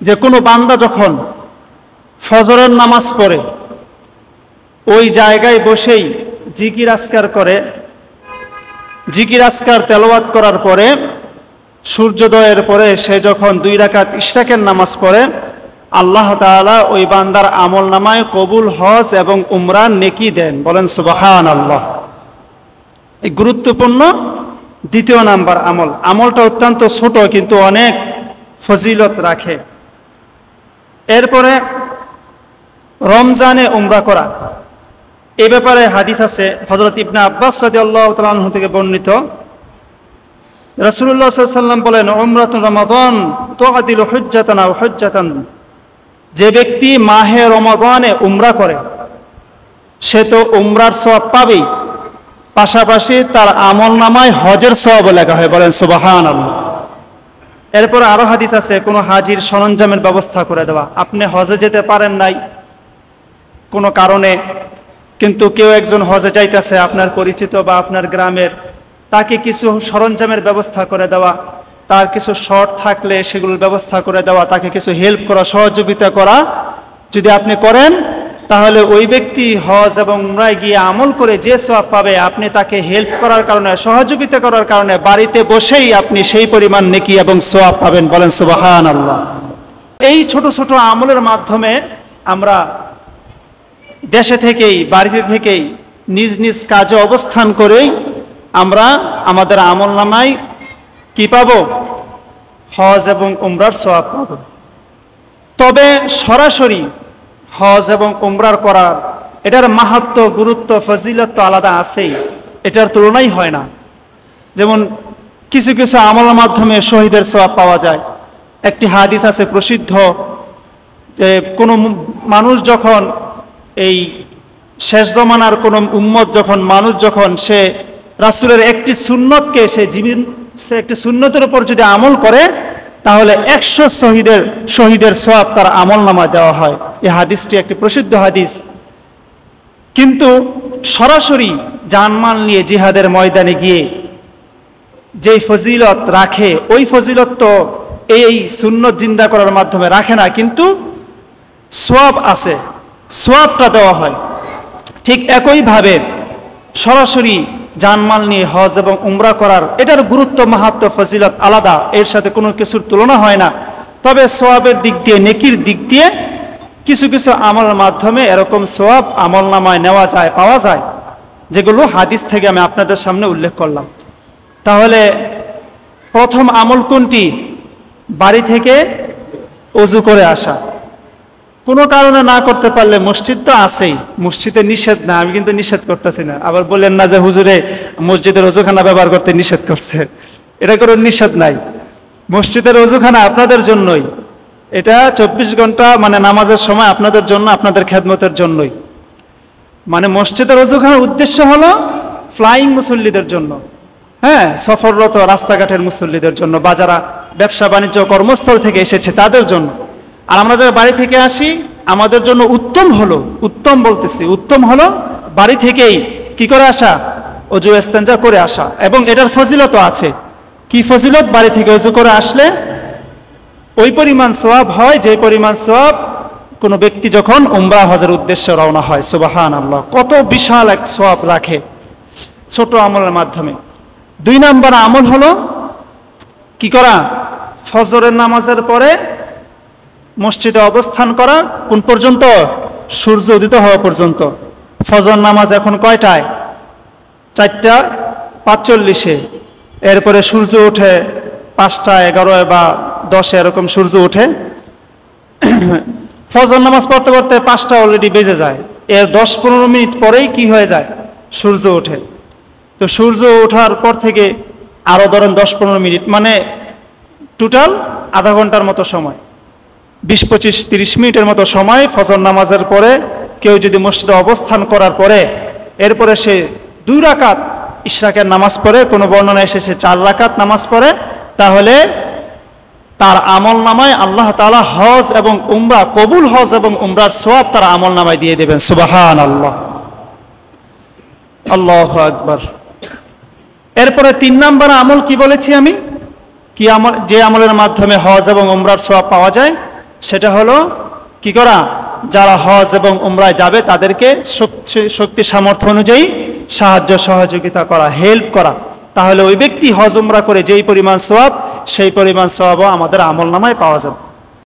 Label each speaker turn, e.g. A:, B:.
A: যে কোনো বান্দা যখন ফজরের নামাজ পড়ে ওই জায়গায় বসেই জিকির আজকার করে, জিকির আজকার তেলাওয়াত করার পরে সূর্যোদয়ের পরে সে যখন 2 রাকাত ইশরাকের নামাজ পড়ে, আল্লাহ তাআলা ওই বান্দার আমল নামায় কবুল হজ এবং উমরার নেকি দেন। বলেন সুবহানাল্লাহ। এই গুরুত্বপূর্ণ দ্বিতীয় নাম্বার আমল। আমলটা অত্যন্ত ছোট কিন্তু অনেক ফজিলত রাখে। এরপরে রমজানে উমরা করা, এ ব্যাপারে হাদিস আছে হযরত ইবনে আব্বাস রাদিয়াল্লাহু তাআলা আনহু থেকে বর্ণিত। রাসূলুল্লাহ সাল্লাল্লাহু আলাইহি ওয়াসাল্লাম বলেন, উমরাতুন রমাদান তুআদিলু হুজ্জাতান আও হুজ্জাতান। যে ব্যক্তি মাহে রমাদানে উমরা করে সে তো উমরার সওয়াব পাবেই, পাশাপাশি তার আমল নামায় হজের সওয়াব লেখা হয়। বলেন সুবহানাল্লাহ। এরপর আরো হাদিস আছে কোনো হাজির সরঞ্জামের ব্যবস্থা করে দেওয়া। আপনি হজে যেতে পারেন নাই কোনো কারণে, কিন্তু কেউ একজন হজে যাইতেছে আপনার পরিচিত বা আপনার গ্রামের, তাকে কিছু সরঞ্জামের ব্যবস্থা করে দেওয়া, তার কিছু শর্ট থাকলে সেগুলোর ব্যবস্থা করে দেওয়া, তাকে কিছু হেল্প করা, সহযোগিতা করা যদি আপনি করেন তাহলে ওই ব্যক্তি হজ এবং উমরায় গিয়ে আমল করে যে সওয়াব পাবে, আপনি তাকে হেল্প করার কারণে, সহযোগিতা করার কারণে বাড়িতে বসেই আপনি সেই পরিমাণ নেকি এবং সওয়াব পাবেন। বলেন সুবহানাল্লাহ। এই ছোট ছোট আমলের মাধ্যমে আমরা দেশে থেকেই, বাড়িতে থেকেই, নিজ নিজ কাজে অবস্থান করেই আমরা আমাদের আমল নামায় কি পাবো? হজ এবং উমরার সওয়াব পাবো। তবে সরাসরি হজ এবং উমরার করার এটার মাহাত্ম্য, গুরুত্ব, ফজিলত তো আলাদা আছেই, এটার তুলনাই হয় না। যেমন কিছু কিছু আমলের মাধ্যমে শহীদের সওয়াব পাওয়া যায়। একটি হাদিস আছে প্রসিদ্ধ যে কোনো মানুষ যখন এই শেষ জমানার কোনো উম্মত যখন মানুষ যখন সে রাসূলের একটি সুন্নতকে সে একটি সুন্নতের উপর যদি আমল করে তাহলে 100 শহীদের সওয়াব তার আমল নামায় দেওয়া হয়। এই হাদিসটি একটি প্রসিদ্ধ হাদিস। কিন্তু সরাসরি জানমাল নিয়ে জিহাদের ময়দানে গিয়ে যেই ফজিলত রাখে ওই ফজিলত তো এই সুন্নত জিন্দা করার মাধ্যমে রাখে না, কিন্তু সওয়াব আছে, সওয়াবটা দেওয়া হয়। ঠিক একইভাবে সরাসরি জানমাল নিয়ে হজ এবং উমরা করার এটার গুরুত্ব, মাহাত্ম্য, ফজিলত আলাদা, এর সাথে কোনো কিছুর তুলনা হয় না। তবে সওয়াবের দিক দিয়ে, নেকির দিক দিয়ে কিছু কিছু আমলের মাধ্যমে এরকম সওয়াব আমল নামায় নেওয়া যায়, পাওয়া যায়, যেগুলো হাদিস থেকে আমি আপনাদের সামনে উল্লেখ করলাম। তাহলে প্রথম আমল কোনটি? বাড়ি থেকে ওযু করে আসা। কোনো কারণে না করতে পারলে মসজিদ তো আছেই, মসজিদে নিষেধ না, আমি কিন্তু নিষেধ করতেছি না। আবার বললেন না যে হুজুরে মসজিদের ওযুখানা ব্যবহার করতে নিষেধ করছে, এটা কোনো নিষেধ নাই। মসজিদের ওযুখানা আপনাদের জন্যই, এটা 24 ঘন্টা মানে নামাজের সময় আপনাদের জন্য, আপনাদের খেদমতের জন্যই। মানে মসজিদের ওযুখানার উদ্দেশ্য হলো ফ্লাইং মুসল্লিদের জন্য, হ্যাঁ, সফররত রাস্তাঘাটের মুসল্লিদের জন্য, বা যারা ব্যবসা বাণিজ্য কর্মস্থল থেকে এসেছে তাদের জন্য। আর আমরা যারা বাড়ি থেকে আসি আমাদের জন্য উত্তম হলো, উত্তম বলতেছি, উত্তম হলো বাড়ি থেকেই কি করে আসা? ওযু ইস্তেঞ্জা করে আসা। এবং এটার ফজিলতও আছে। কি ফজিলত? বাড়ি থেকে ওযু করে আসলে ওই পরিমাণ সওয়াব হয় যে পরিমাণ সওয়াব কোনো ব্যক্তি যখন উমরা হজের উদ্দেশ্যে রওনা হয়। সুবহানাল্লাহ, কত বিশাল এক সওয়াব রাখে ছোট আমলের মাধ্যমে। 2 নম্বর আমল হলো কি করা? ফজরের নামাজের পরে মসজিদে অবস্থান করা। কোন পর্যন্ত? সূর্য উদিত হওয়া পর্যন্ত। ফজর নামাজ এখন কয়টায়? 4:45-এ। এরপরে সূর্য ওঠে 5টা, 11 বা 10 এরকম সূর্য ওঠে। ফজর নামাজ পড়তে পড়তে 5টা অলরেডি বেজে যায়। এর 10-15 মিনিট পরেই কি হয়ে যায়? সূর্য ওঠে। তো সূর্য ওঠার পর থেকে আরও ধরেন 10-15 মিনিট, মানে টোটাল আধা ঘন্টার মতো সময়, 20-25-30 মিনিটের মতো সময় ফজর নামাজের পরে কেউ যদি মসজিদে অবস্থান করার পরে এরপরে সে 2 রাকাত ইশরাকের নামাজ পড়ে, কোনো বর্ণনা এসেছে 4 রাকাত নামাজ পড়ে, তাহলে তার আমল নামায় আল্লাহ তাআলা হজ এবং উমরা, কবুল হজ এবং উমরার সওয়াব তার আমল নামায় দিয়ে দেবেন। সুবহানাল্লাহ, আল্লাহু আকবার। এরপরে 3 নম্বর আমল কি বলেছি আমি? কি আমল? যে আমলের মাধ্যমে হজ এবং উমরার সওয়াব পাওয়া যায়, সেটা হলো কি করা, যারা হজ এবং উমরায় যাবে তাদেরকে শক্তি সামর্থ্য অনুযায়ী সাহায্য সহযোগিতা করা, হেল্প করা। তাহলে ওই ব্যক্তি হজ উমরা করে যেই পরিমাণ সওয়াব, সেই পরিমাণ সওয়াবও আমাদের আমলনামায় পাওয়া যাবে।